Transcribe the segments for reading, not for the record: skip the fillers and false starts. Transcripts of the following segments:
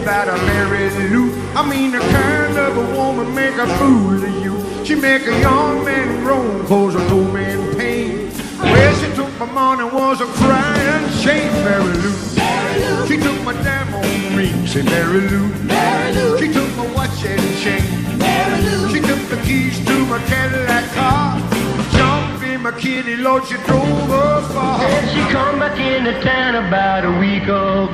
about a Mary Lou. I mean, the kind of a woman make a fool of you. She make a young man groan, cause a old man pain. Well, she took my money, was a crying shame, Mary Lou. She took my diamond ring, say Mary Lou. She took my watch and chain. She took the keys to my Cadillac car. Jumped in my kitty, Lord, she drove her far. Said she come back into town about a week ago.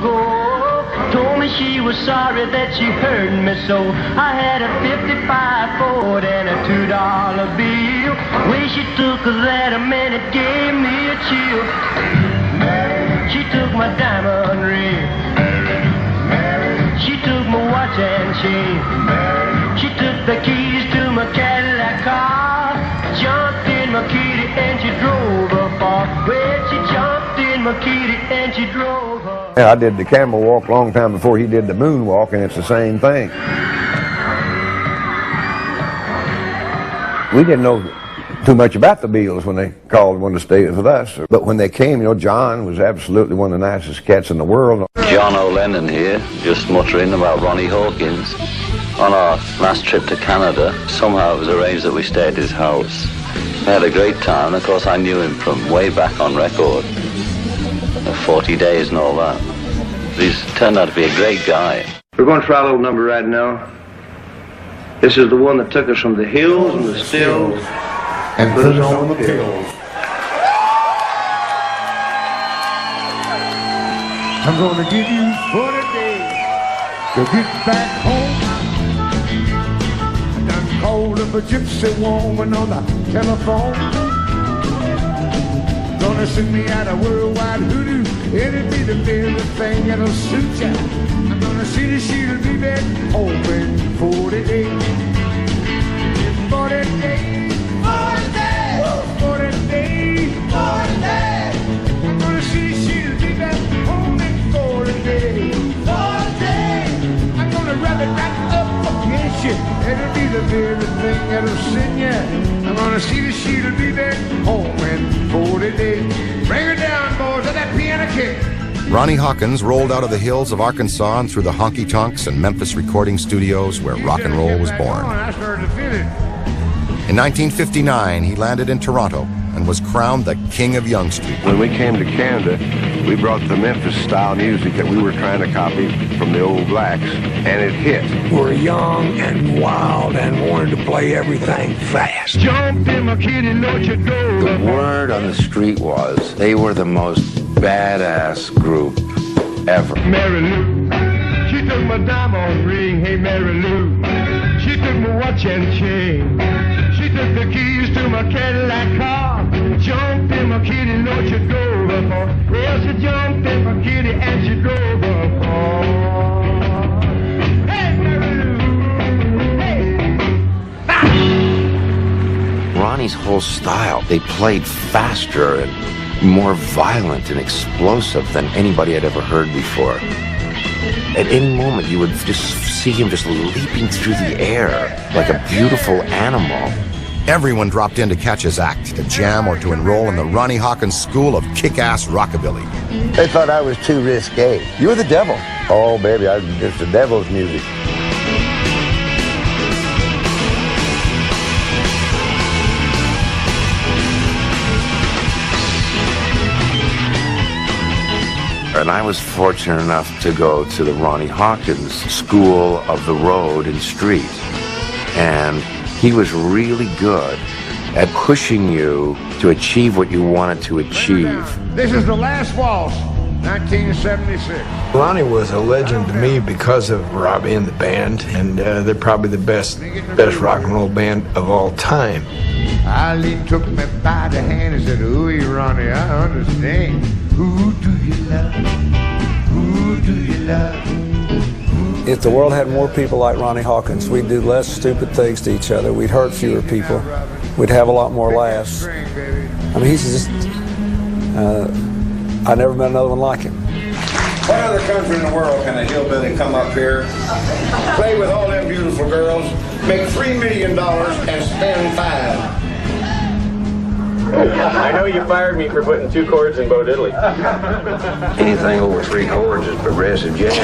Told me she was sorry that she hurt me so. I had a 55 Ford and a $2 bill. Way she took that a minute gave me a chill. She took my diamond ring. She took my watch and chain. She took the keys to my Cadillac car. Jumped in my kitty and she drove her far. Well, she jumped in my kitty and she drove her. Yeah, I did the camel walk a long time before he did the moon walk, and it's the same thing. We didn't know too much about the Beatles when they called and wanted to stay with us. But when they came, you know, John was absolutely one of the nicest cats in the world. John O'Lennon here, just muttering about Ronnie Hawkins. On our last trip to Canada, somehow it was arranged that we stayed at his house. We had a great time. Of course, I knew him from way back on record, 40 Days and all that. He's turned out to be a great guy. We're going to try a little number right now. This is the one that took us from the hills and the stills and put us on the pills. I'm gonna give you 40 days to get back home. Done called up a gypsy woman on the telephone. Gonna send me out a worldwide hoodoo. It'll be the very thing that'll suit ya. I'm gonna see that she'll be back home in 40 days. 40 days. 40 days. 40 days. 40 days. I'm gonna see that she'll be back home in 40 days. 40 days. I'm gonna wrap it right up against you. It'll be the very thing that'll send ya. I'm gonna see that she'll be back home in 40 days. Bring her down, boys, to that piano kick. Ronnie Hawkins rolled out of the hills of Arkansas and through the honky-tonks and Memphis recording studios where rock and roll was born. In 1959, he landed in Toronto and was crowned the King of Yonge Street. When we came to Canada, we brought the Memphis-style music that we were trying to copy from the old blacks, and it hit. We're young and wild and wanted to play everything fast. Jump in my kitty, Lord, you go. The word on the street was they were the most badass group ever. Mary Lou, she took my diamond ring. Hey, Mary Lou, she took my watch and chain. She took the keys to my Cadillac car. Jumped in my kitty, Lord, she drove her far. Well, she jumped in my kitty and she drove her far. Hey, Mary Lou, hey. Ronnie's whole style, they played faster and more violent and explosive than anybody had ever heard before. At any moment, you would just see him just leaping through the air like a beautiful animal. Everyone dropped in to catch his act, to jam or to enroll in the Ronnie Hawkins School of Kick-Ass Rockabilly. They thought I was too risque. You're the devil. Oh, baby, it's the devil's music. And I was fortunate enough to go to the Ronnie Hawkins School of the Road and Street. And he was really good at pushing you to achieve what you wanted to achieve. This is the last waltz, 1976. Ronnie was a legend to me because of Robbie and the band, and they're probably the best rock and roll band of all time. Eileen took me by the hand and said, "Ooh, Ronnie, I understand. Who do you love? Who do you love?" If the world had more people like Ronnie Hawkins, we'd do less stupid things to each other. We'd hurt fewer people. We'd have a lot more laughs. I mean, he's just, I never met another one like him. What other country in the world can a hillbilly come up here, play with all them beautiful girls, make $3 million and spend $5? I know you fired me for putting 2 chords in Bo Diddley. Anything over 3 chords is progressive jazz.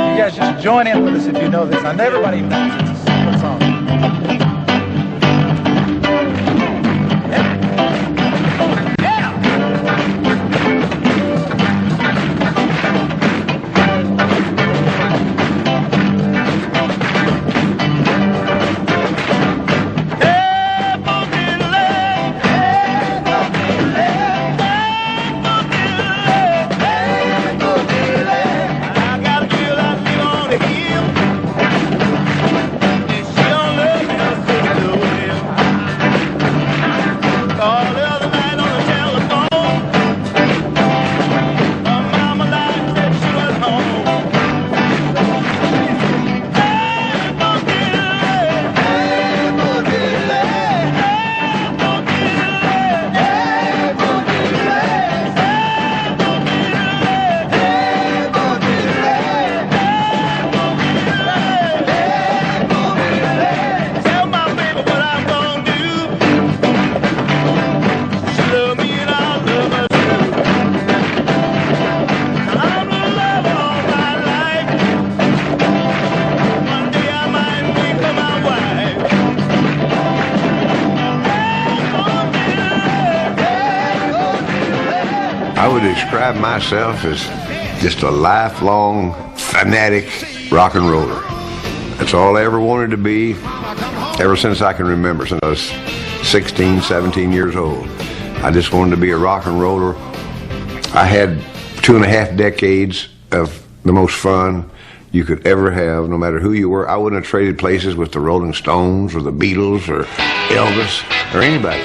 You guys just join in with us if you know this. And everybody knows it's a simple song. I would describe myself as just a lifelong fanatic rock and roller. That's all I ever wanted to be ever since I can remember, since I was 16, 17 years old. I just wanted to be a rock and roller. I had 2.5 decades of the most fun you could ever have, no matter who you were. I wouldn't have traded places with the Rolling Stones or the Beatles or Elvis or anybody.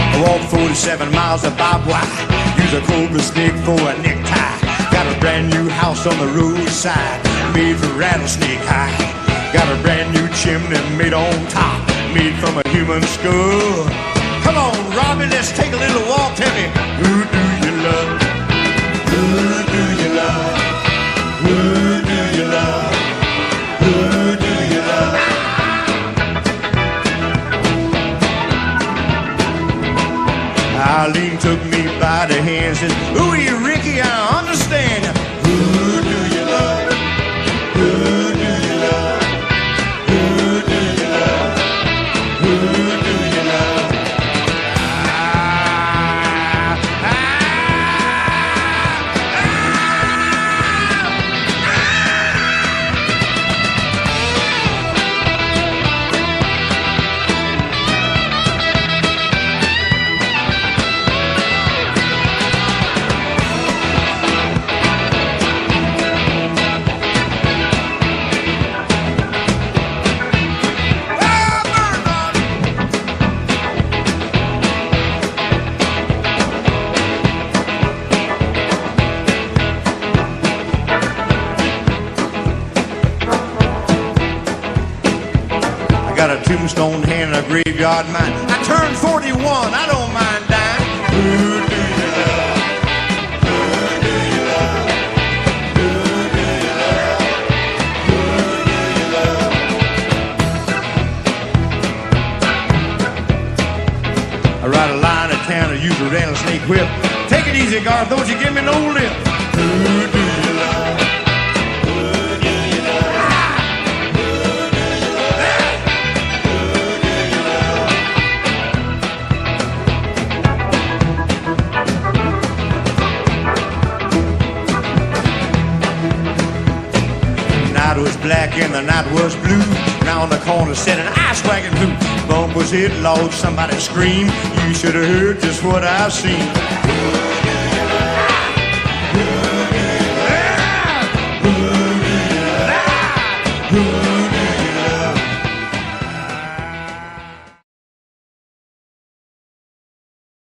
I walked 47 miles of barbed wire, use a cobra snake for a necktie. Got a brand new house on the roadside, made for rattlesnake high. Got a brand new chimney made on top, made from a human skull. Come on, Robbie, let's take a little walk. Tell me, who do you love? Who do you love? Who do you love? Who do you love? Eileen took me by the hand and says, ooh, Ricky, I understand. Who do you love? Who do you love? Who do you love? Who do you love? Got a tombstone hand and a graveyard mine. I turned 41, I don't mind dying. Who do you love? Who do you love? Who do you love? Who do you love? I ride a line of town and use a rattlesnake whip. Take it easy, Garth, don't you give me no lip. Who do you love? The night was black and the night was blue. Round the corner sat an ice wagon blue. Bump was hit, Lord, somebody scream. You should have heard just what I've seen.